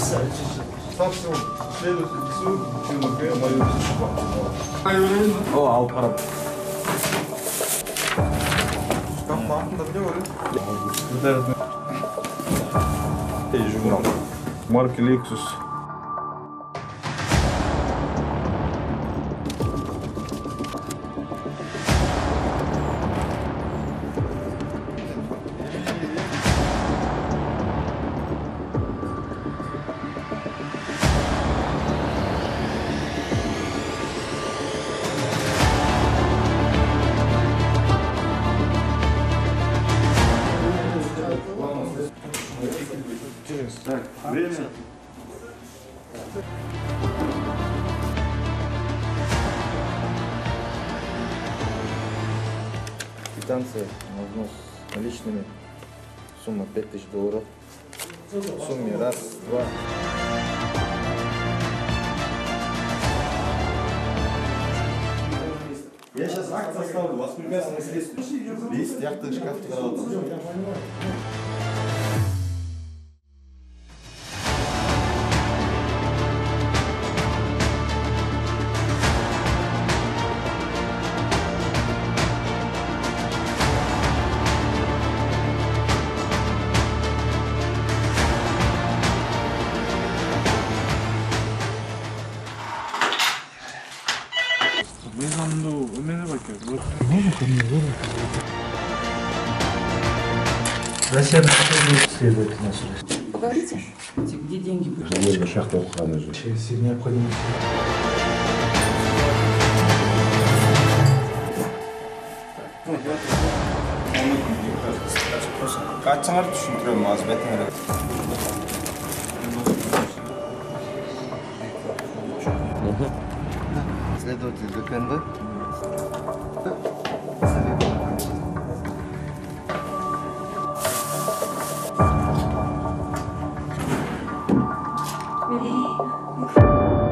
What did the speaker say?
Ставьте следующий рисунок, например, мою О, алып қарап. Шкаф артында біле ғой. Журнал. Марки Lexus. Так, время. Квитанция на взнос наличными. Сумма $5000. В сумме раз, два. Я сейчас акт составлю, воспрепятственное следствие. Лист, яхты, шкаф, Россия следует нашей. Поговорите, где деньги будут? Шахта охраны же. Через необходимость. Kaçыңар düşündürüyorum az betine. Следователь ГКНБ. Эй,